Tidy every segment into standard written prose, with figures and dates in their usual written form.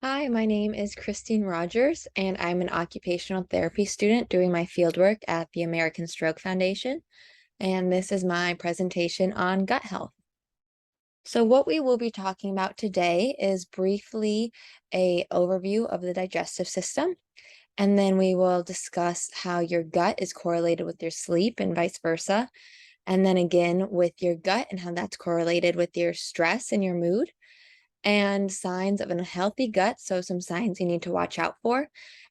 Hi, my name is Christine Rogers, and I'm an occupational therapy student doing my fieldwork at the American Stroke Foundation. And this is my presentation on gut health. So what we will be talking about today is briefly a overview of the digestive system, and then we will discuss how your gut is correlated with your sleep and vice versa, and then again with your gut and how that's correlated with your stress and your mood and signs of a healthy gut. So, some signs you need to watch out for.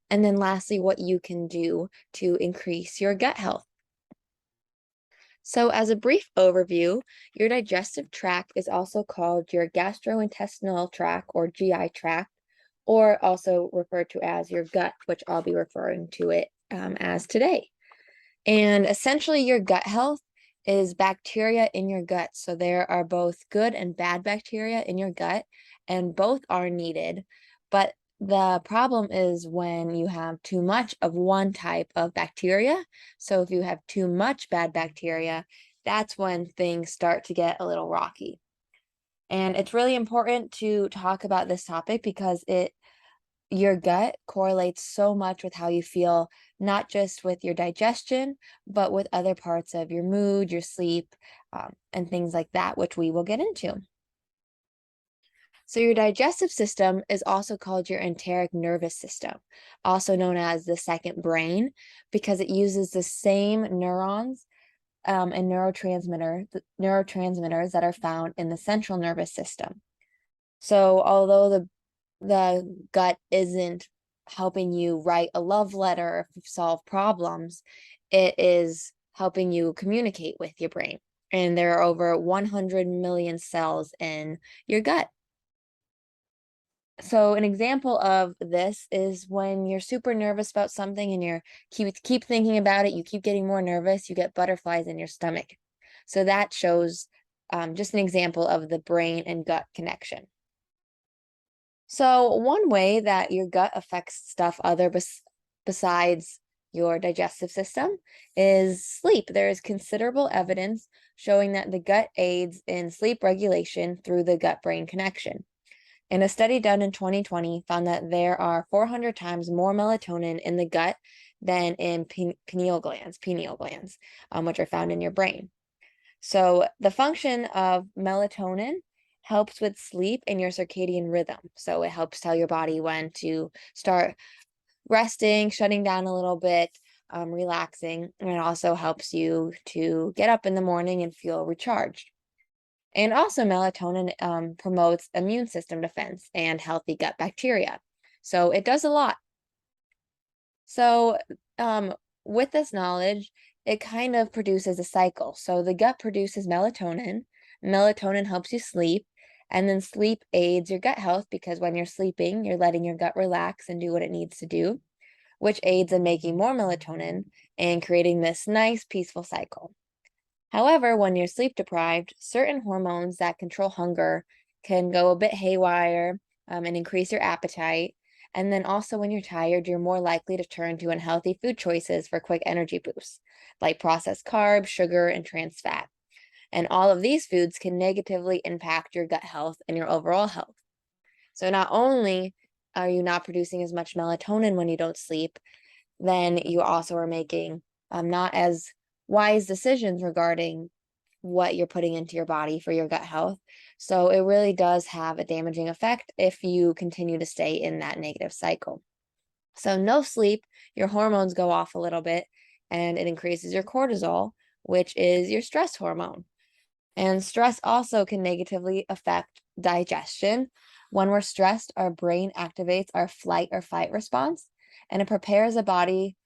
And then, lastly, what you can do to increase your gut health. So, as a brief overview, your digestive tract is also called your gastrointestinal tract or GI tract, or also referred to as your gut, which I'll be referring to it as today. And essentially, your gut health is bacteria in your gut. So there are both good and bad bacteria in your gut, and both are needed. But the problem is when you have too much of one type of bacteria. So if you have too much bad bacteria, that's when things start to get a little rocky. And it's really important to talk about this topic because your gut correlates so much with how you feel, not just with your digestion, but with other parts of your mood, your sleep, and things like that, which we will get into. So, your digestive system is also called your enteric nervous system, also known as the second brain, because it uses the same neurons and neurotransmitters that are found in the central nervous system. So, although the gut isn't helping you write a love letter or solve problems, it is helping you communicate with your brain. And there are over 100 million cells in your gut. So an example of this is when you're super nervous about something and you're keep thinking about it, you keep getting more nervous, you get butterflies in your stomach. So that shows just an example of the brain and gut connection. So one way that your gut affects stuff besides your digestive system is sleep. There is considerable evidence showing that the gut aids in sleep regulation through the gut-brain connection. And a study done in 2020 found that there are 400 times more melatonin in the gut than in pineal glands, which are found in your brain. So the function of melatonin helps with sleep and your circadian rhythm. So it helps tell your body when to start resting, shutting down a little bit, relaxing, and it also helps you to get up in the morning and feel recharged. And also, melatonin promotes immune system defense and healthy gut bacteria. So it does a lot. So, with this knowledge, it kind of produces a cycle. So the gut produces melatonin, melatonin helps you sleep, and then sleep aids your gut health because when you're sleeping, you're letting your gut relax and do what it needs to do, which aids in making more melatonin and creating this nice, peaceful cycle. However, when you're sleep deprived, certain hormones that control hunger can go a bit haywire and increase your appetite. And then also, when you're tired, you're more likely to turn to unhealthy food choices for quick energy boosts, like processed carbs, sugar, and trans fat. And all of these foods can negatively impact your gut health and your overall health. So, not only are you not producing as much melatonin when you don't sleep, then you also are making not as wise decisions regarding what you're putting into your body for your gut health. So it really does have a damaging effect if you continue to stay in that negative cycle. So, no sleep, your hormones go off a little bit and it increases your cortisol, which is your stress hormone. And stress also can negatively affect digestion. When we're stressed, our brain activates our flight or fight response, and it prepares the body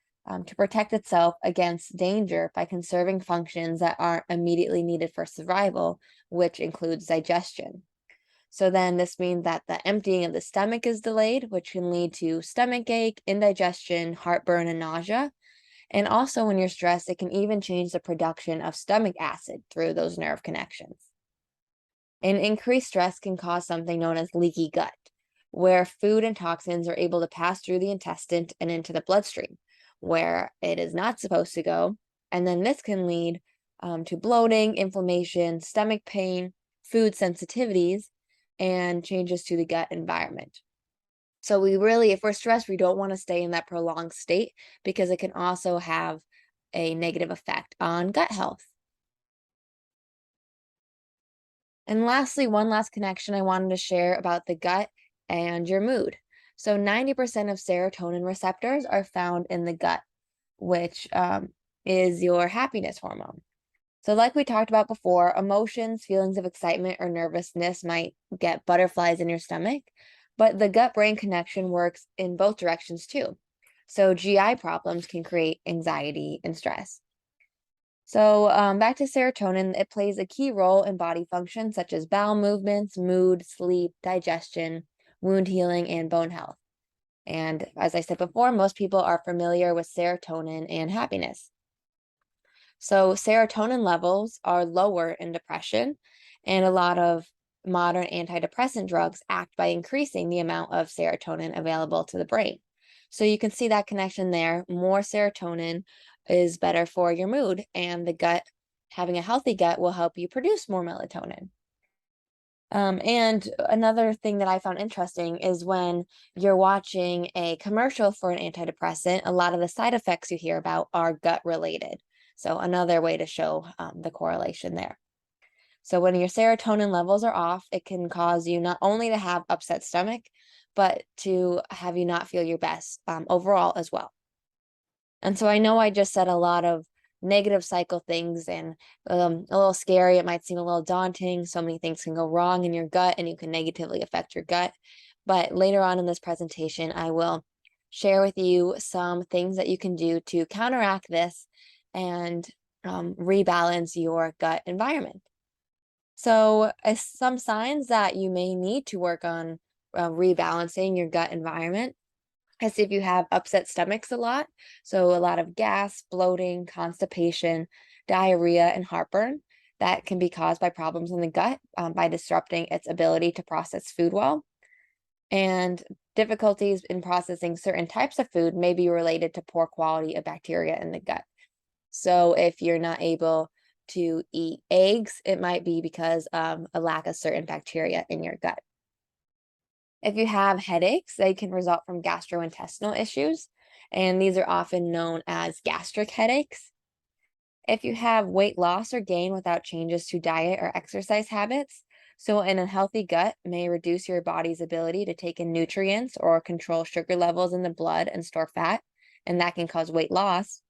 to protect itself against danger by conserving functions that aren't immediately needed for survival, which includes digestion. So then this means that the emptying of the stomach is delayed, which can lead to stomach ache, indigestion, heartburn, and nausea. And also, when you're stressed, it can even change the production of stomach acid through those nerve connections. And increased stress can cause something known as leaky gut, where food and toxins are able to pass through the intestine and into the bloodstream, where it is not supposed to go. And then this can lead to bloating, inflammation, stomach pain, food sensitivities, and changes to the gut environment. So if we're stressed, we don't want to stay in that prolonged state because it can also have a negative effect on gut health. And lastly, one last connection I wanted to share about the gut and your mood. So 90% of serotonin receptors are found in the gut, which is your happiness hormone. So like we talked about before, emotions, feelings of excitement or nervousness might get butterflies in your stomach, but the gut-brain connection works in both directions too. So GI problems can create anxiety and stress. So back to serotonin, it plays a key role in body functions such as bowel movements, mood, sleep, digestion, wound healing, and bone health. And as I said before, most people are familiar with serotonin and happiness. So serotonin levels are lower in depression, and a lot of modern antidepressant drugs act by increasing the amount of serotonin available to the brain. So you can see that connection there. More serotonin is better for your mood, and the gut, having a healthy gut will help you produce more melatonin. And another thing that I found interesting is when you're watching a commercial for an antidepressant, a lot of the side effects you hear about are gut related. So another way to show the correlation there. So when your serotonin levels are off, it can cause you not only to have upset stomach, but to have you not feel your best overall as well. And so I know I just said a lot of negative cycle things and a little scary. It might seem a little daunting. So many things can go wrong in your gut and you can negatively affect your gut. But later on in this presentation, I will share with you some things that you can do to counteract this and rebalance your gut environment. So some signs that you may need to work on rebalancing your gut environment as if you have upset stomachs a lot. So a lot of gas, bloating, constipation, diarrhea, and heartburn that can be caused by problems in the gut by disrupting its ability to process food well. And difficulties in processing certain types of food may be related to poor quality of bacteria in the gut. So if you're not able to eat eggs, it might be because of a lack of certain bacteria in your gut. If you have headaches, they can result from gastrointestinal issues, and these are often known as gastric headaches. If you have weight loss or gain without changes to diet or exercise habits, so an unhealthy gut may reduce your body's ability to take in nutrients or control sugar levels in the blood and store fat, and that can cause weight loss,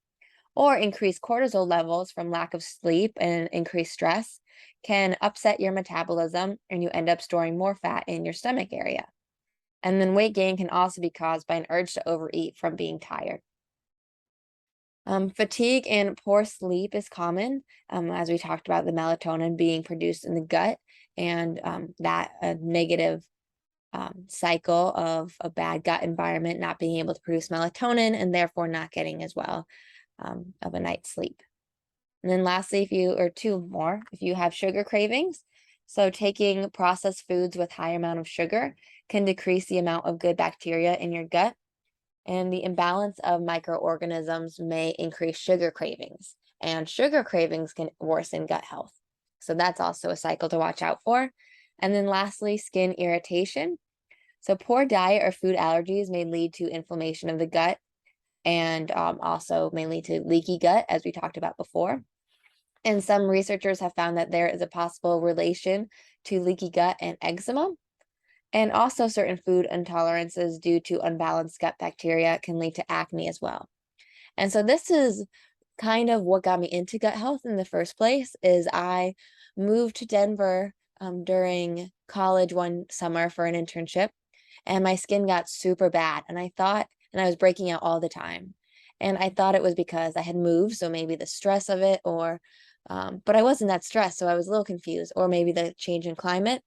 or increased cortisol levels from lack of sleep and increased stress can upset your metabolism, and you end up storing more fat in your stomach area. And then weight gain can also be caused by an urge to overeat from being tired. Fatigue and poor sleep is common, as we talked about the melatonin being produced in the gut, and that a negative cycle of a bad gut environment, not being able to produce melatonin and therefore not getting as well of a night's sleep. And then lastly, if you have sugar cravings, so taking processed foods with high amount of sugar can decrease the amount of good bacteria in your gut, and the imbalance of microorganisms may increase sugar cravings, and sugar cravings can worsen gut health. So that's also a cycle to watch out for. And then lastly, skin irritation. So poor diet or food allergies may lead to inflammation of the gut and also may lead to leaky gut, as we talked about before. And some researchers have found that there is a possible relation to leaky gut and eczema. And also certain food intolerances due to unbalanced gut bacteria can lead to acne as well. And so this is kind of what got me into gut health in the first place. Is I moved to Denver during college one summer for an internship, and my skin got super bad. And I was breaking out all the time. And I thought it was because I had moved, so maybe the stress of it, but I wasn't that stressed, so I was a little confused, or maybe the change in climate.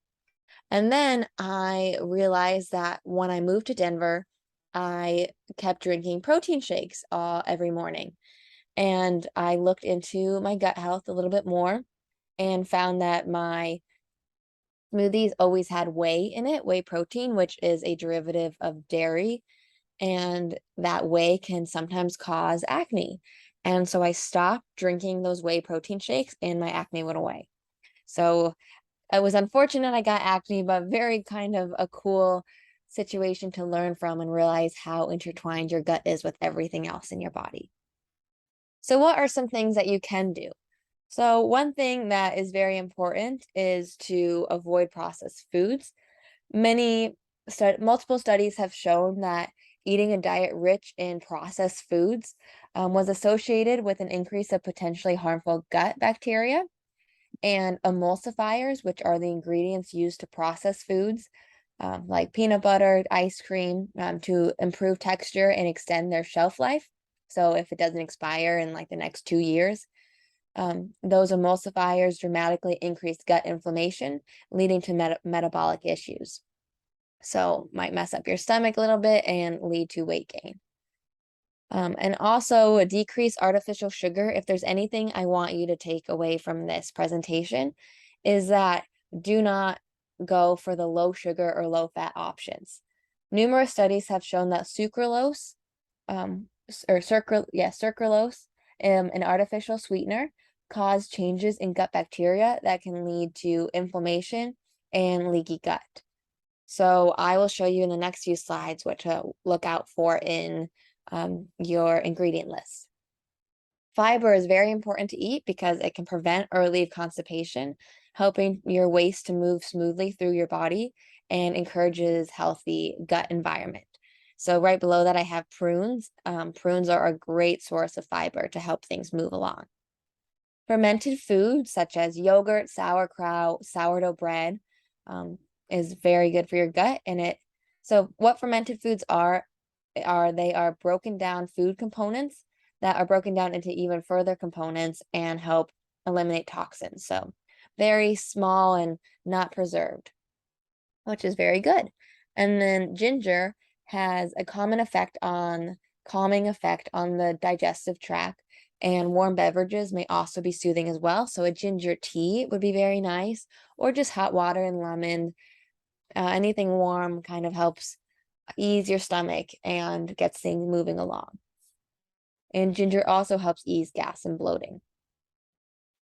And then I realized that when I moved to Denver, I kept drinking protein shakes every morning. And I looked into my gut health a little bit more and found that my smoothies always had whey in it, whey protein, which is a derivative of dairy. And that whey can sometimes cause acne. And so I stopped drinking those whey protein shakes and my acne went away. So it was unfortunate I got acne, but very kind of a cool situation to learn from and realize how intertwined your gut is with everything else in your body. So what are some things that you can do? So one thing that is very important is to avoid processed foods. Multiple studies have shown that eating a diet rich in processed foods was associated with an increase of potentially harmful gut bacteria, and emulsifiers, which are the ingredients used to process foods, like peanut butter, ice cream, to improve texture and extend their shelf life. So if it doesn't expire in like the next 2 years, those emulsifiers dramatically increase gut inflammation, leading to metabolic issues. So might mess up your stomach a little bit and lead to weight gain. And also decrease artificial sugar. If there's anything I want you to take away from this presentation, is that do not go for the low sugar or low fat options. Numerous studies have shown that sucralose, sucralose, an artificial sweetener, cause changes in gut bacteria that can lead to inflammation and leaky gut. So I will show you in the next few slides what to look out for in your ingredient list. Fiber is very important to eat because it can prevent or relieve constipation, helping your waste to move smoothly through your body and encourages healthy gut environment. So right below that, I have prunes. Prunes are a great source of fiber to help things move along. Fermented foods such as yogurt, sauerkraut, sourdough bread is very good for your gut. So what fermented foods are they are broken down food components that are broken down into even further components and help eliminate toxins. So very small and not preserved, which is very good. And then ginger has a calming effect on the digestive tract, and warm beverages may also be soothing as well. So a ginger tea would be very nice, or just hot water and lemon. Anything warm kind of helps ease your stomach and gets things moving along. And ginger also helps ease gas and bloating.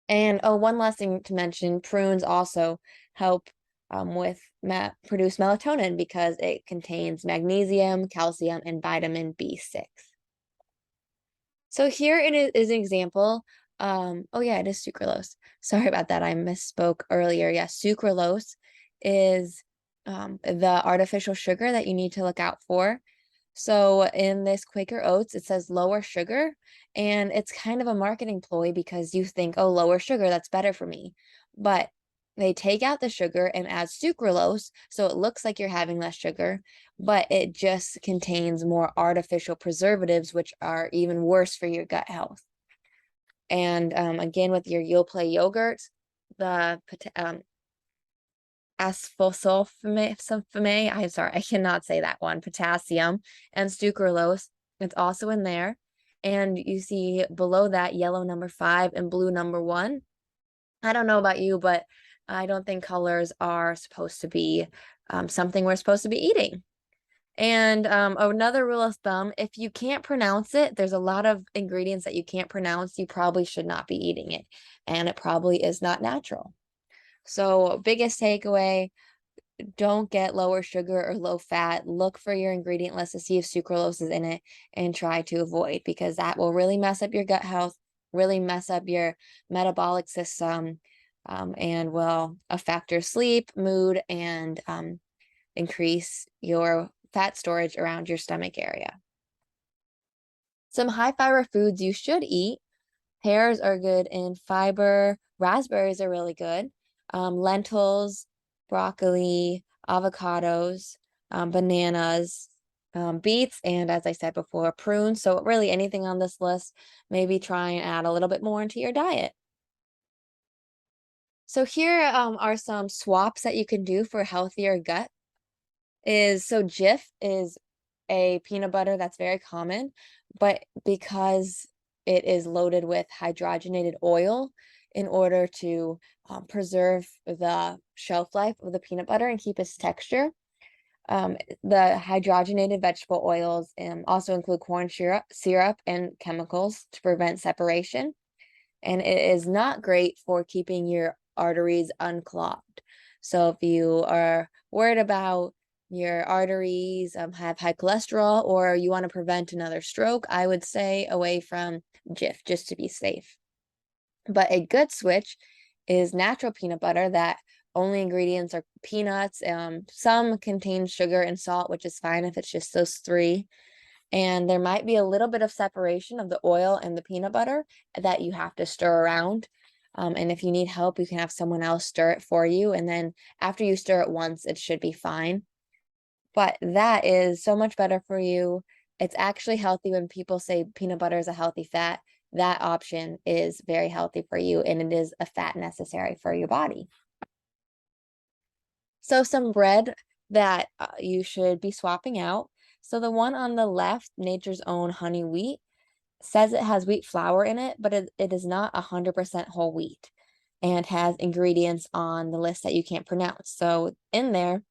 And one last thing to mention, prunes also help produce melatonin because it contains magnesium, calcium, and vitamin B6. So here it is an example. Oh yeah, it is sucralose. Sorry about that, I misspoke earlier. Yes, sucralose is the artificial sugar that you need to look out for. So in this Quaker Oats, it says lower sugar, and it's kind of a marketing ploy because you think, oh, lower sugar, that's better for me. But they take out the sugar and add sucralose, so it looks like you're having less sugar, but it just contains more artificial preservatives, which are even worse for your gut health. And again, with your Yoplait yogurt, the asphosulfame, I'm sorry, I cannot say that one, potassium and sucralose, it's also in there. And you see below that yellow number 5 and blue number 1. I don't know about you, but I don't think colors are supposed to be something we're supposed to be eating. And another rule of thumb, if you can't pronounce it, there's a lot of ingredients that you can't pronounce, you probably should not be eating it. And it probably is not natural. So biggest takeaway, don't get lower sugar or low fat. Look for your ingredient list to see if sucralose is in it and try to avoid, because that will really mess up your gut health, really mess up your metabolic system, and will affect your sleep, mood, and increase your fat storage around your stomach area. Some high fiber foods you should eat. Pears are good in fiber. Raspberries are really good. Lentils, broccoli, avocados, bananas, beets, and as I said before, prunes. So really anything on this list, maybe try and add a little bit more into your diet. So here are some swaps that you can do for healthier gut. Jif is a peanut butter that's very common, but because it is loaded with hydrogenated oil in order to preserve the shelf life of the peanut butter and keep its texture. The hydrogenated vegetable oils also include corn syrup and chemicals to prevent separation. And it is not great for keeping your arteries unclogged. So if you are worried about your arteries have high cholesterol, or you want to prevent another stroke, I would stay away from Jif just to be safe. But a good switch is natural peanut butter that only ingredients are peanuts. Some contain sugar and salt, which is fine if it's just those three. And there might be a little bit of separation of the oil and the peanut butter that you have to stir around. And if you need help, you can have someone else stir it for you. And then after you stir it once, it should be fine. But that is so much better for you. It's actually healthy. When people say peanut butter is a healthy fat, that option is very healthy for you, and it is a fat necessary for your body. So some bread that you should be swapping out. So the one on the left, Nature's Own Honey Wheat, says it has wheat flour in it, but it is not 100% whole wheat and has ingredients on the list that you can't pronounce. So in there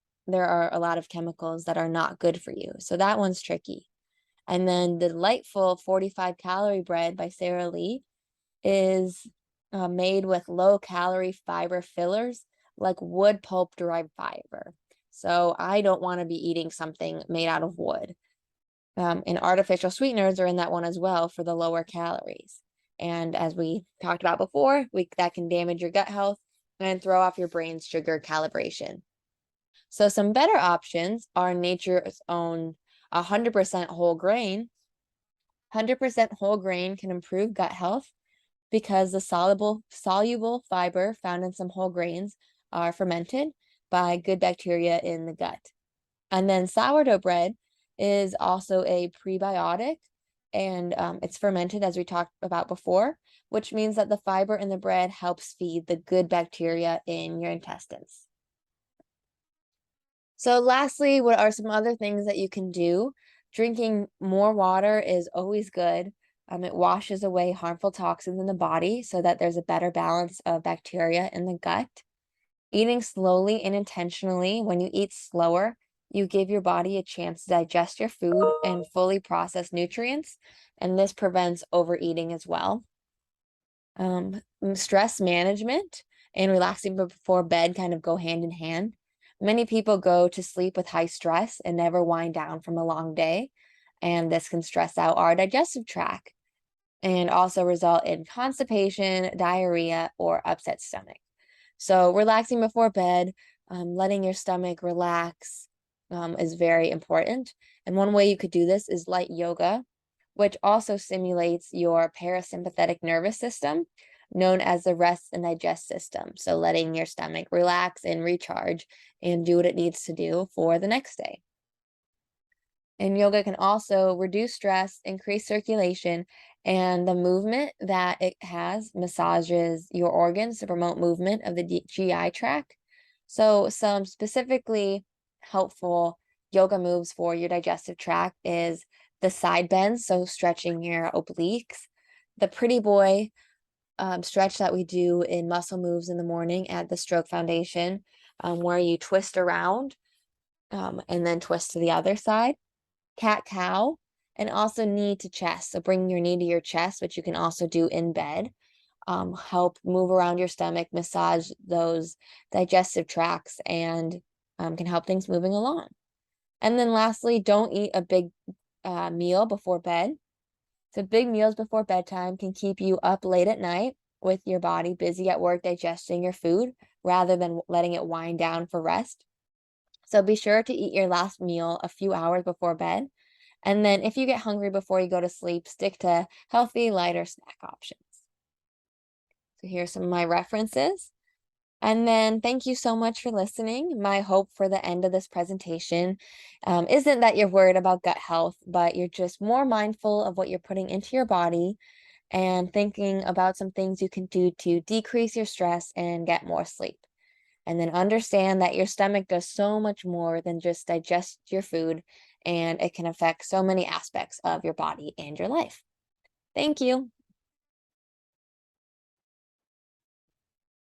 are a lot of chemicals that are not good for you. So that one's tricky. And then the delightful 45-calorie bread by Sara Lee is made with low-calorie fiber fillers like wood pulp derived fiber. So I don't want to be eating something made out of wood. And artificial sweeteners are in that one as well for the lower calories. And as we talked about before, that can damage your gut health and throw off your brain's sugar calibration. So some better options are Nature's Own 100% whole grain. 100% whole grain can improve gut health because the soluble fiber found in some whole grains are fermented by good bacteria in the gut. And then sourdough bread is also a prebiotic, and it's fermented, as we talked about before, which means that the fiber in the bread helps feed the good bacteria in your intestines. So lastly, what are some other things that you can do? Drinking more water is always good. It washes away harmful toxins in the body so that there's a better balance of bacteria in the gut. Eating slowly and intentionally. When you eat slower, you give your body a chance to digest your food and fully process nutrients, and this prevents overeating as well. Stress management and relaxing before bed kind of go hand in hand. Many people go to sleep with high stress and never wind down from a long day, and this can stress out our digestive tract and also result in constipation, diarrhea, or upset stomach. So relaxing before bed, letting your stomach relax is very important. And one way you could do this is light yoga, which also stimulates your parasympathetic nervous system, known as the rest and digest system. So letting your stomach relax and recharge and do what it needs to do for the next day. And yoga can also reduce stress, increase circulation, and the movement that it has massages your organs to promote movement of the GI tract. So some specifically helpful yoga moves for your digestive tract is the side bends, so stretching your obliques, the pretty boy stretch that we do in Muscle Moves in the morning at the Stroke Foundation, where you twist around and then twist to the other side, cat-cow, and also knee to chest. So bring your knee to your chest, which you can also do in bed. Help move around your stomach, massage those digestive tracts, and can help things moving along. And then lastly, don't eat a big meal before bed. So big meals before bedtime can keep you up late at night with your body busy at work digesting your food rather than letting it wind down for rest. So be sure to eat your last meal a few hours before bed. And then if you get hungry before you go to sleep, stick to healthy, lighter snack options. So here's some of my references. And then thank you so much for listening. My hope for the end of this presentation isn't that you're worried about gut health, but you're just more mindful of what you're putting into your body and thinking about some things you can do to decrease your stress and get more sleep. And then understand that your stomach does so much more than just digest your food, and it can affect so many aspects of your body and your life. Thank you.